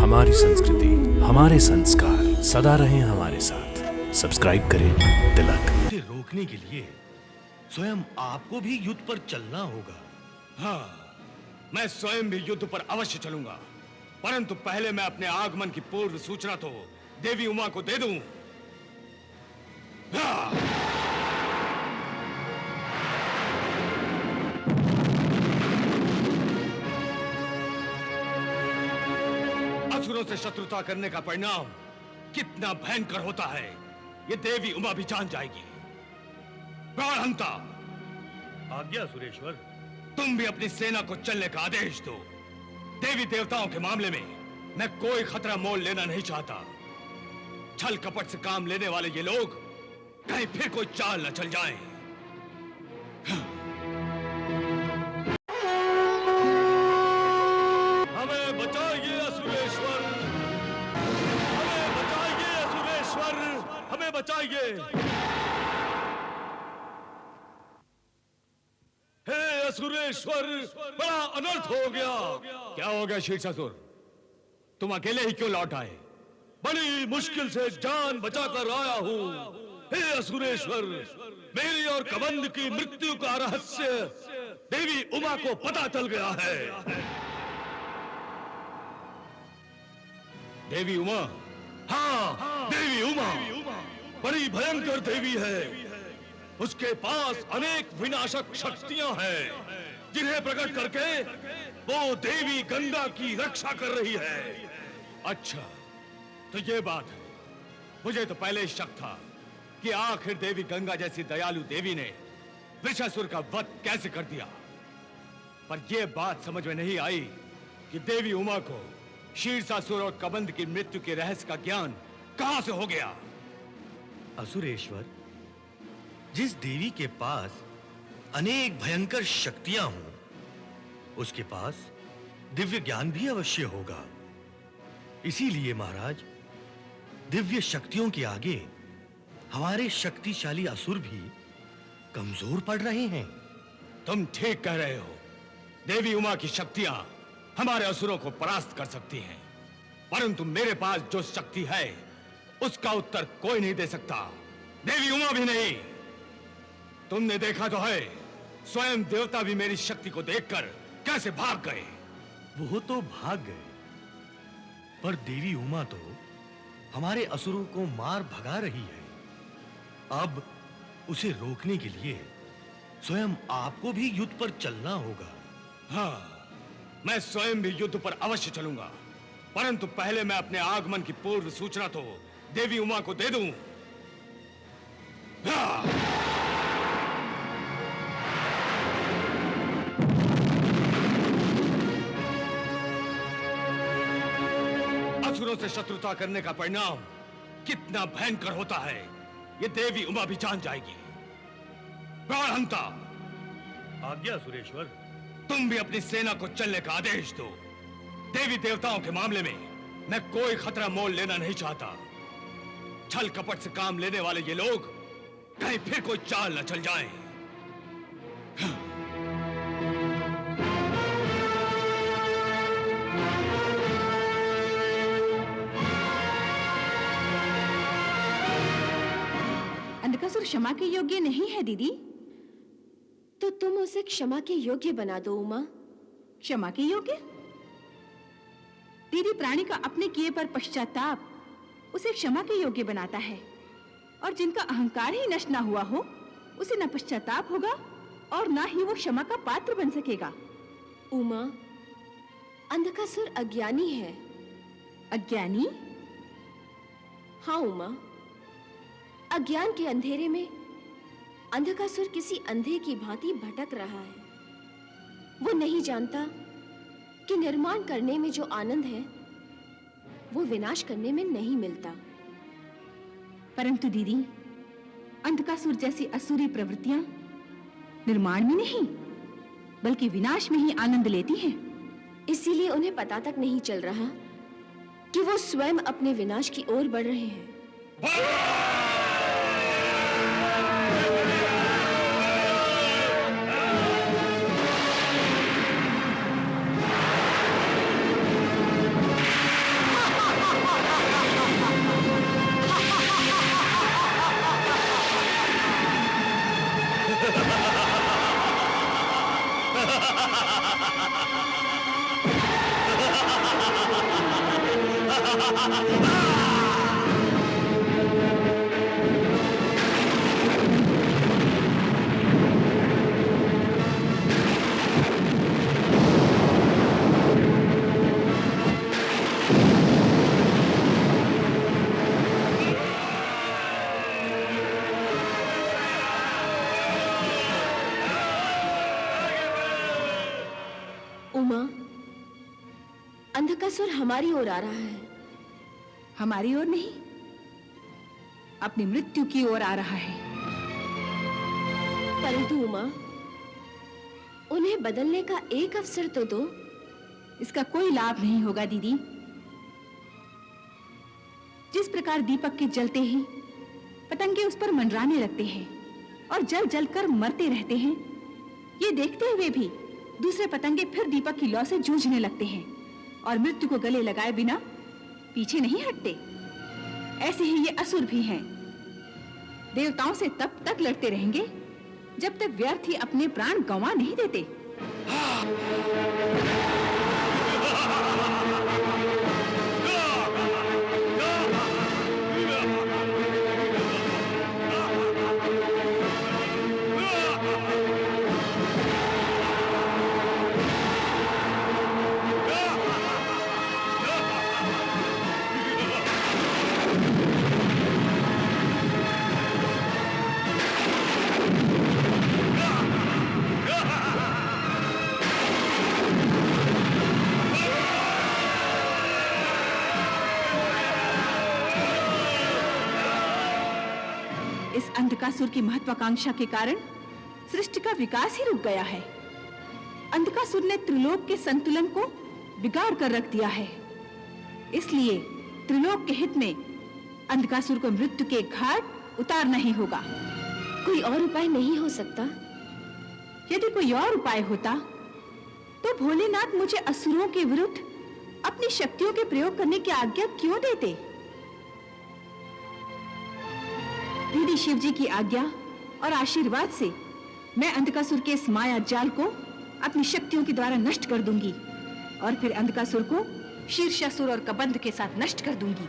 हमारी संस्कृति, हमारे संस्कार सदा रहें हमारे साथ। सब्सक्राइब करें तिलक। इसे रोकने के लिए स्वयं आपको भी युद्ध पर चलना होगा। हाँ, मैं स्वयं भी युद्ध पर अवश्य चलूंगा, परंतु पहले मैं अपने आगमन की पूर्व सूचना तो देवी उमा को दे दूं। हाँ। असुरों से शत्रुता करने का परिणाम कितना भयंकर होता है, ये देवी उमा भी जान जाएगी। प्राणहंता, आज्ञा सुरेश्वर। तुम भी अपनी सेना को चलने का आदेश दो। देवी देवताओं के मामले में मैं कोई खतरा मोल लेना नहीं चाहता। छल कपट से काम लेने वाले ये लोग कहीं फिर कोई चाल न चल जाएं। हमें बचाइए असुरेश्वर, हमें बचाइए असुरेश्वर, हमें बचाइए। हे असुरेश्वर, बड़ा अनर्थ हो गया। क्या हो गया शीर्षासुर? तुम अकेले ही क्यों लौट आए? बड़ी मुश्किल से जान बचाकर आया हूँ। हे असुरेश्वर, मेरी और कबंध की मृत्यु का रहस्य देवी उमा को पता चल गया है। देवी उमा? हाँ, देवी उमा बड़ी भयंकर देवी है। उसके पास अनेक विनाशक शक्तियां हैं, जिन्हें प्रकट करके वो देवी गंगा की रक्षा कर रही है। अच्छा, तो ये बात है। मुझे तो पहले शक था कि आखिर देवी गंगा जैसी दयालु देवी ने वृषासुर का वध कैसे कर दिया, पर यह बात समझ में नहीं आई कि देवी उमा को शीर्षासुर और कबंध की मृत्यु के रहस्य का ज्ञान कहां से हो गया। असुरेश्वर, जिस देवी के पास अनेक भयंकर शक्तियां हों, उसके पास दिव्य ज्ञान भी अवश्य होगा। इसीलिए महाराज, दिव्य शक्तियों के आगे हमारे शक्तिशाली असुर भी कमजोर पड़ रहे हैं। तुम ठीक कह रहे हो। देवी उमा की शक्तियां हमारे असुरों को परास्त कर सकती हैं, परंतु मेरे पास जो शक्ति है उसका उत्तर कोई नहीं दे सकता, देवी उमा भी नहीं। तुमने देखा तो है, स्वयं देवता भी मेरी शक्ति को देखकर कैसे भाग गए। वो तो भाग गए, पर देवी उमा तो हमारे असुरों को मार भगा रही है। अब उसे रोकने के लिए स्वयं आपको भी युद्ध पर चलना होगा। हाँ, मैं स्वयं भी युद्ध पर अवश्य चलूंगा, परंतु पहले मैं अपने आगमन की पूर्व सूचना तो देवी उमा को दे दूं। हाँ। असुरों से शत्रुता करने का परिणाम कितना भयंकर होता है, ये देवी उमा भी जान जाएगी। प्राणहंता, आज्ञा सुरेश्वर। तुम भी अपनी सेना को चलने का आदेश दो। देवी देवताओं के मामले में मैं कोई खतरा मोल लेना नहीं चाहता। छल कपट से काम लेने वाले ये लोग कहीं फिर कोई चाल न चल जाएं। अंधकासुर क्षमा के योग्य नहीं है दीदी। तो तुम उसे क्षमा के योग्य बना दो उमा। क्षमा के योग्य? दीदी, प्राणी का अपने किए पर पश्चाताप उसे क्षमा के योग्य बनाता है, और जिनका अहंकार ही नष्ट ना हुआ हो उसे न पश्चाताप होगा और ना ही वो क्षमा का पात्र बन सकेगा। उमा, अंधकासुर अज्ञानी है। अज्ञानी? हाँ उमा, अज्ञान के अंधेरे में अंधकासुर किसी अंधे की भांति भटक रहा है। वो नहीं जानता कि निर्माण करने में जो आनंद है वो विनाश करने में नहीं मिलता। परंतु दीदी, अंधकासुर जैसी असुरी प्रवृत्तियां निर्माण में नहीं बल्कि विनाश में ही आनंद लेती हैं। इसीलिए उन्हें पता तक नहीं चल रहा कि वो स्वयं अपने विनाश की ओर बढ़ रहे हैं। उमा, अंधकासुर हमारी ओर आ रहा है। हमारी ओर नहीं, अपनी मृत्यु की ओर आ रहा है। परंतु उमा, उन्हें बदलने का एक अवसर तो दो। इसका कोई लाभ नहीं होगा दीदी। जिस प्रकार दीपक के जलते ही पतंगे उस पर मंडराने लगते हैं और जल जलकर मरते रहते हैं, ये देखते हुए भी दूसरे पतंगे फिर दीपक की लौ से जूझने लगते हैं और मृत्यु को गले लगाए बिना पीछे नहीं हटते। ऐसे ही ये असुर भी हैं। देवताओं से तब तक लड़ते रहेंगे जब तक व्यर्थ ही अपने प्राण गंवा नहीं देते। इस अंधकासुर की महत्वाकांक्षा के कारण सृष्टि का विकास ही रुक गया है। अंधकासुर ने त्रिलोक के संतुलन को बिगाड़ कर रख दिया है। इसलिए त्रिलोक के हित में अंधकासुर को मृत्यु के घाट उतारना ही होगा। कोई और उपाय नहीं हो सकता? यदि कोई और उपाय होता तो भोलेनाथ मुझे असुरों के विरुद्ध अपनी शक्तियों के प्रयोग करने की आज्ञा क्यों देते? दीदी शिव जी की आज्ञा और आशीर्वाद से मैं अंधकासुर के इस माया जाल को अपनी शक्तियों के द्वारा नष्ट कर दूंगी और फिर अंधकासुर को शीर्षासुर और कबंध के साथ नष्ट कर दूंगी।